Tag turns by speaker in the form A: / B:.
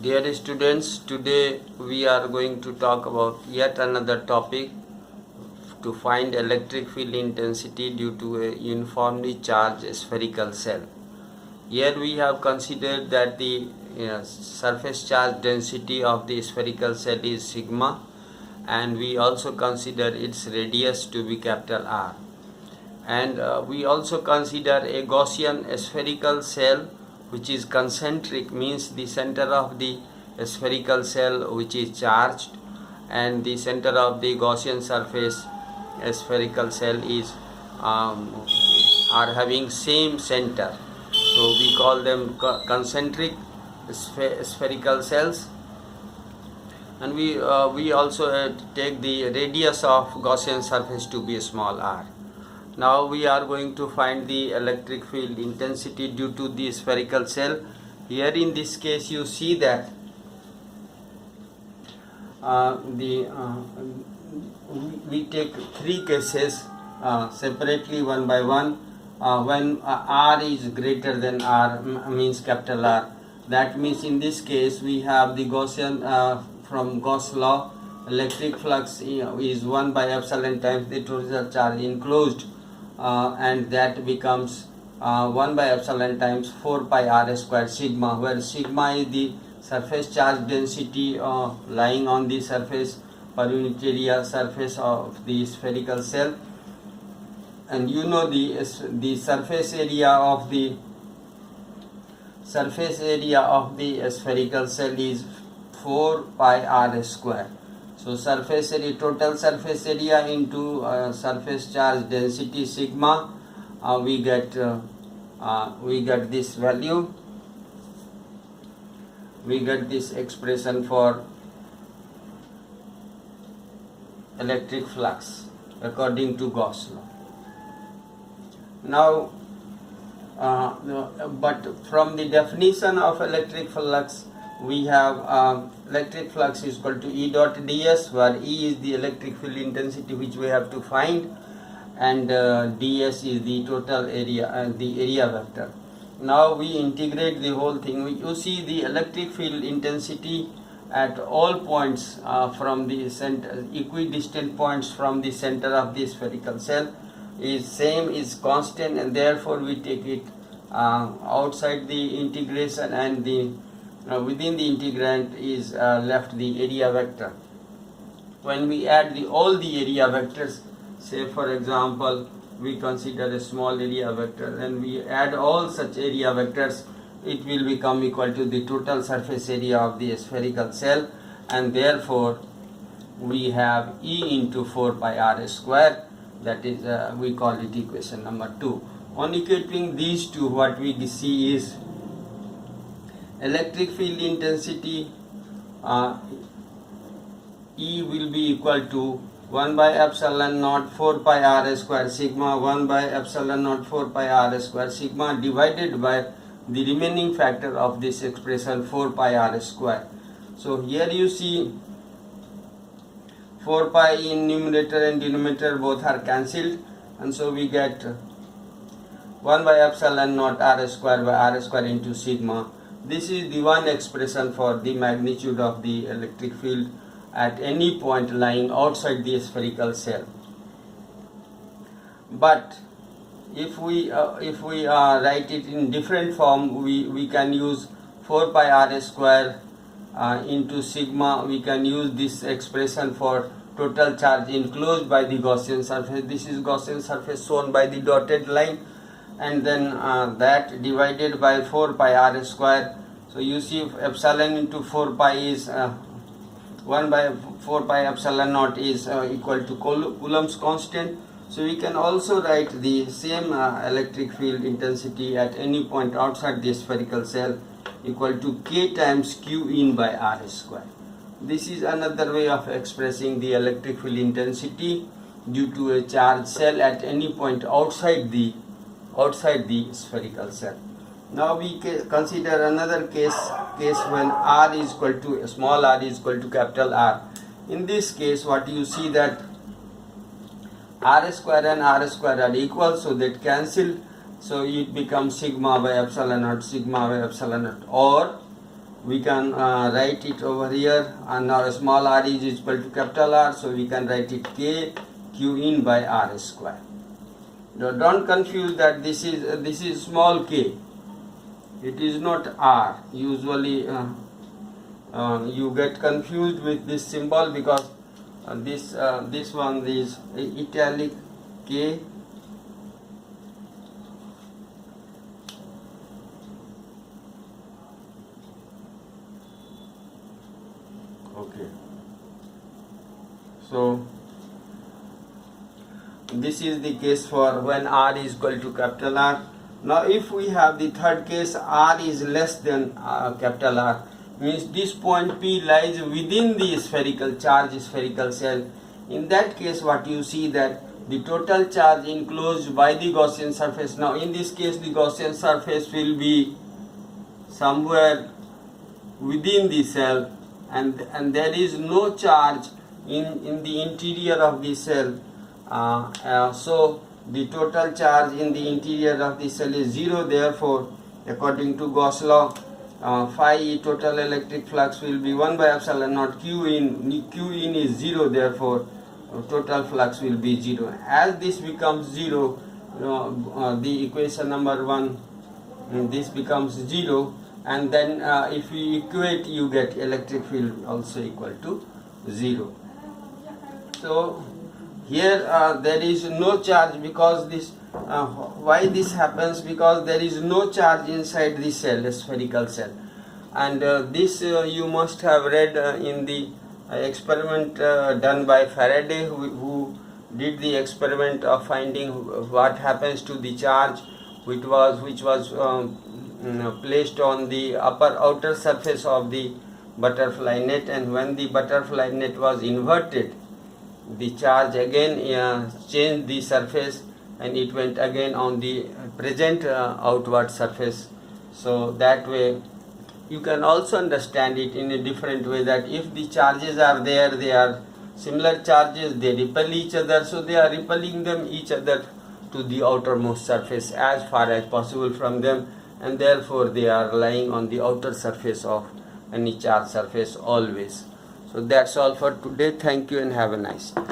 A: Dear students, today we are going to talk about yet another topic to find electric field intensity due to a uniformly charged spherical cell. Here we have considered that the surface charge density of the spherical cell is sigma, and we also consider its radius to be capital R. And we also consider a Gaussian spherical cell which is concentric, means the center of the spherical cell which is charged, and the center of the Gaussian surface spherical cell is are having same center, so we call them concentric spherical cells. And we also take the radius of Gaussian surface to be small r. Now we are going to find the electric field intensity due to the spherical cell. Here in this case you see that we take three cases separately one by one. When R is greater than R, means capital R, that means in this case we have the Gaussian from Gauss law, electric flux is 1 by epsilon times the total charge enclosed, and that becomes 1 by epsilon times 4 pi r square sigma, where sigma is the surface charge density lying on the surface per unit area surface of the spherical cell. And you know the surface area of the spherical cell is 4 pi r square. So surface area, total surface area into surface charge density sigma, we get this value. We get this expression for electric flux according to Gauss law. Now, but from the definition of electric flux, we have electric flux is equal to E dot ds, where E is the electric field intensity which we have to find, and ds is the total area, the area vector. Now we integrate the whole thing. You see the electric field intensity at all points from the center, equidistant points from the center of the spherical cell is constant, and therefore we take it outside the integration, and the within the integrand is left the area vector. When we add all the area vectors, say for example we consider a small area vector, and we add all such area vectors, it will become equal to the total surface area of the spherical cell, and therefore we have E into 4 pi r square. That is we call it equation number 2. On equating these two, what we see is electric field intensity E will be equal to 1 by epsilon naught 4 pi r square sigma, 1 by epsilon naught 4 pi r square sigma, divided by the remaining factor of this expression 4 pi r square. So here you see 4 pi in numerator and denominator both are cancelled, and so we get 1 by epsilon naught r square by r square into sigma. This is the one expression for the magnitude of the electric field at any point lying outside the spherical cell. But if we write it in different form, we can use 4 pi r square into sigma. We can use this expression for total charge enclosed by the Gaussian surface. This is Gaussian surface shown by the dotted line, and then that divided by 4 pi r square. So you see epsilon into 4 pi is 1 by 4 pi epsilon naught is equal to Coulomb's constant. So we can also write the same electric field intensity at any point outside the spherical cell equal to K times Q in by R square. This is another way of expressing the electric field intensity due to a charged cell at any point outside the spherical cell. Now we consider another case when R is equal to small r is equal to capital R. In this case, what you see that r square and r square are equal, so that cancelled, so it becomes sigma by epsilon naught, sigma by epsilon naught, or we can write it over here, and now small r is equal to capital R, so we can write it K Q in by R square. Now don't confuse that this is small k, it is not R. Usually you get confused with this symbol because this one is italic K. Okay, so this is the case for when R is equal to capital R. Now if we have the third case, R is less than capital R, means this point P lies within the spherical cell. In that case, what you see that the total charge enclosed by the Gaussian surface. Now in this case the Gaussian surface will be somewhere within the cell, and there is no charge in the interior of the cell. So the total charge in the interior of the cell is 0. Therefore, according to Gauss law, phi total electric flux will be 1 by epsilon naught Q in. Q in is 0. Therefore, total flux will be 0. As this becomes 0, the equation number 1, this becomes 0, and then if we equate, you get electric field also equal to 0. So here there is no charge, because this why this happens, because there is no charge inside the cell, the spherical cell, and this you must have read in the experiment done by Faraday, who did the experiment of finding what happens to the charge which was placed on the outer surface of the butterfly net, and when the butterfly net was inverted, the charge again changed the surface and it went again on the present outward surface. So that way you can also understand it in a different way, that if the charges are there, they are similar charges, they repel each other, so they are repelling them each other to the outermost surface as far as possible from them, and therefore they are lying on the outer surface of any charged surface always. So that's all for today. Thank you and have a nice day.